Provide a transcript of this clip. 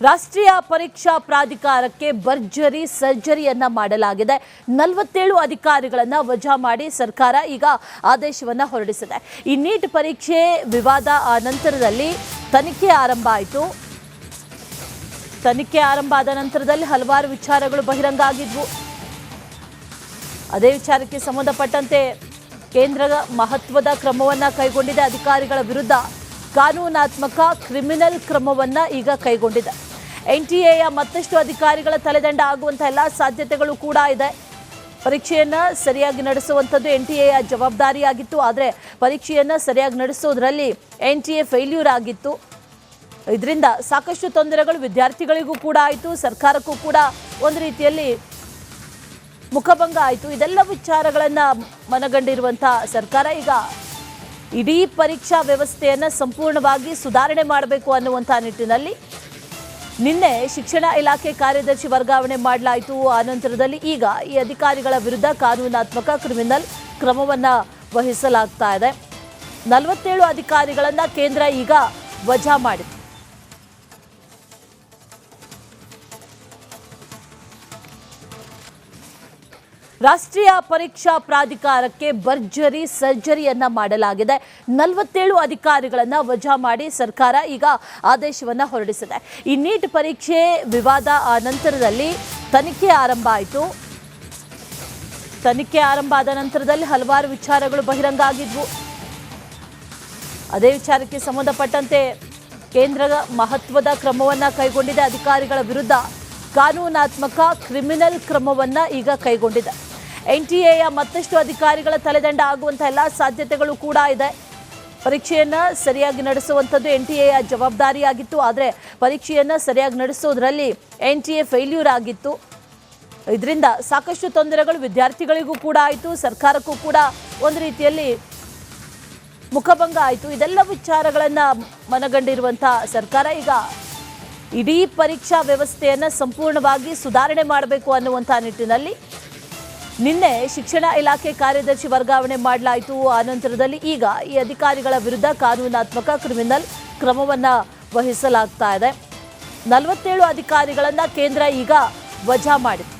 ರಾಷ್ಟ್ರೀಯ ಪರೀಕ್ಷಾ ಪ್ರಾಧಿಕಾರಕ್ಕೆ ಭರ್ಜರಿ ಸರ್ಜರಿಯನ್ನ ಮಾಡಲಾಗಿದೆ. 47 ಅಧಿಕಾರಿಗಳನ್ನ ವಜಾ ಮಾಡಿ ಸರ್ಕಾರ ಈಗ ಆದೇಶವನ್ನ ಹೊರಡಿಸಿದೆ. ಈ ನೀಟ್ ಪರೀಕ್ಷೆ ವಿವಾದ ನಂತರದಲ್ಲಿ ತನಿಖೆ ಆರಂಭ ಆಯಿತು. ತನಿಖೆ ಆರಂಭ ಆದ ನಂತರದಲ್ಲಿ ಹಲವಾರು ವಿಚಾರಗಳು ಬಹಿರಂಗ ಆಗಿದ್ವು. ಅದೇ ವಿಚಾರಕ್ಕೆ ಸಂಬಂಧಪಟ್ಟಂತೆ ಕೇಂದ್ರ ಮಹತ್ವದ ಕ್ರಮವನ್ನ ಕೈಗೊಂಡಿದೆ. ಅಧಿಕಾರಿಗಳ ವಿರುದ್ಧ ಕಾನೂನಾತ್ಮಕ ಕ್ರಿಮಿನಲ್ ಕ್ರಮವನ್ನ ಈಗ ಕೈಗೊಂಡಿದೆ. NTA ಮತ್ತಷ್ಟು ಅಧಿಕಾರಿಗಳ ತಲೆದಂಡ ಆಗುವಂತಹ ಎಲ್ಲ ಸಾಧ್ಯತೆಗಳು ಕೂಡ ಇದೆ. ಪರೀಕ್ಷೆಯನ್ನ ಸರಿಯಾಗಿ ನಡೆಸುವಂಥದ್ದು NTA ಜವಾಬ್ದಾರಿಯಾಗಿತ್ತು. ಆದರೆ ಪರೀಕ್ಷೆಯನ್ನ ಸರಿಯಾಗಿ ನಡೆಸೋದ್ರಲ್ಲಿ NTA ಫೇಲ್ಯೂರ್ ಆಗಿತ್ತು. ಇದರಿಂದ ಸಾಕಷ್ಟು ತೊಂದರೆಗಳು ವಿದ್ಯಾರ್ಥಿಗಳಿಗೂ ಕೂಡ ಆಯಿತು, ಸರ್ಕಾರಕ್ಕೂ ಕೂಡ ಒಂದು ರೀತಿಯಲ್ಲಿ ಮುಖಭಂಗ ಆಯಿತು. ಇದೆಲ್ಲ ವಿಚಾರಗಳನ್ನ ಮನಗಂಡಿರುವಂತಹ ಸರ್ಕಾರ ಈಗ ಇಡೀ ಪರೀಕ್ಷಾ ವ್ಯವಸ್ಥೆಯನ್ನು ಸಂಪೂರ್ಣವಾಗಿ ಸುಧಾರಣೆ ಮಾಡಬೇಕು ಅನ್ನುವಂಥ ನಿಟ್ಟಿನಲ್ಲಿ ನಿನ್ನೆ ಶಿಕ್ಷಣ ಇಲಾಖೆ ಕಾರ್ಯದರ್ಶಿ ವರ್ಗಾವಣೆ ಮಾಡಲಾಯಿತು. ಆನಂತರದಲ್ಲಿ ಈಗ ಈ ಅಧಿಕಾರಿಗಳ ವಿರುದ್ಧ ಕಾನೂನಾತ್ಮಕ ಕ್ರಿಮಿನಲ್ ಕ್ರಮವನ್ನು ವಹಿಸಲಾಗ್ತಾ ಇದೆ. 47 ಅಧಿಕಾರಿಗಳನ್ನು ಕೇಂದ್ರ ಈಗ ವಜಾ ಮಾಡಿದೆ. ರಾಷ್ಟ್ರೀಯ ಪರೀಕ್ಷಾ ಪ್ರಾಧಿಕಾರಕ್ಕೆ ಭರ್ಜರಿ ಸರ್ಜರಿಯನ್ನ ಮಾಡಲಾಗಿದೆ. 47 ಅಧಿಕಾರಿಗಳನ್ನ ವಜಾ ಮಾಡಿ ಸರ್ಕಾರ ಈಗ ಆದೇಶವನ್ನ ಹೊರಡಿಸಿದೆ. ಈ ನೀಟ್ ಪರೀಕ್ಷೆ ವಿವಾದ ನಂತರದಲ್ಲಿ ತನಿಖೆ ಆರಂಭ ಆಯಿತು. ತನಿಖೆ ಆರಂಭ ಆದ ನಂತರದಲ್ಲಿ ಹಲವಾರು ವಿಚಾರಗಳು ಬಹಿರಂಗ ಆಗಿದ್ವು. ಅದೇ ವಿಚಾರಕ್ಕೆ ಸಂಬಂಧಪಟ್ಟಂತೆ ಕೇಂದ್ರ ಮಹತ್ವದ ಕ್ರಮವನ್ನ ಕೈಗೊಂಡಿದೆ. ಅಧಿಕಾರಿಗಳ ವಿರುದ್ಧ ಕಾನೂನಾತ್ಮಕ ಕ್ರಿಮಿನಲ್ ಕ್ರಮವನ್ನ ಈಗ ಕೈಗೊಂಡಿದೆ. NTA ಮತ್ತಷ್ಟು ಅಧಿಕಾರಿಗಳ ತಲೆದಂಡ ಆಗುವಂತಹ ಎಲ್ಲ ಸಾಧ್ಯತೆಗಳು ಕೂಡ ಇದೆ. ಪರೀಕ್ಷೆಯನ್ನ ಸರಿಯಾಗಿ ನಡೆಸುವಂಥದ್ದು NTA ಜವಾಬ್ದಾರಿಯಾಗಿತ್ತು. ಆದರೆ ಪರೀಕ್ಷೆಯನ್ನ ಸರಿಯಾಗಿ ನಡೆಸೋದ್ರಲ್ಲಿ NTA ಫೇಲ್ಯೂರ್ ಆಗಿತ್ತು. ಇದರಿಂದ ಸಾಕಷ್ಟು ತೊಂದರೆಗಳು ವಿದ್ಯಾರ್ಥಿಗಳಿಗೂ ಕೂಡ ಆಯಿತು, ಸರ್ಕಾರಕ್ಕೂ ಕೂಡ ಒಂದು ರೀತಿಯಲ್ಲಿ ಮುಖಭಂಗ ಆಯಿತು. ಇದೆಲ್ಲ ವಿಚಾರಗಳನ್ನ ಮನಗಂಡಿರುವಂತಹ ಸರ್ಕಾರ ಈಗ ಇಡೀ ಪರೀಕ್ಷಾ ವ್ಯವಸ್ಥೆಯನ್ನು ಸಂಪೂರ್ಣವಾಗಿ ಸುಧಾರಣೆ ಮಾಡಬೇಕು ಅನ್ನುವಂಥ ನಿಟ್ಟಿನಲ್ಲಿ ನಿನ್ನೆ ಶಿಕ್ಷಣ ಇಲಾಖೆ ಕಾರ್ಯದರ್ಶಿ ವರ್ಗಾವಣೆ ಮಾಡಲಾಯಿತು. ಆನಂತರದಲ್ಲಿ ಈಗ ಈ ಅಧಿಕಾರಿಗಳ ವಿರುದ್ಧ ಕಾನೂನಾತ್ಮಕ ಕ್ರಿಮಿನಲ್ ಕ್ರಮವನ್ನು ವಹಿಸಲಾಗ್ತಾ ಇದೆ. 47 ಅಧಿಕಾರಿಗಳನ್ನು ಕೇಂದ್ರ ಈಗ ವಜಾ ಮಾಡಿದೆ.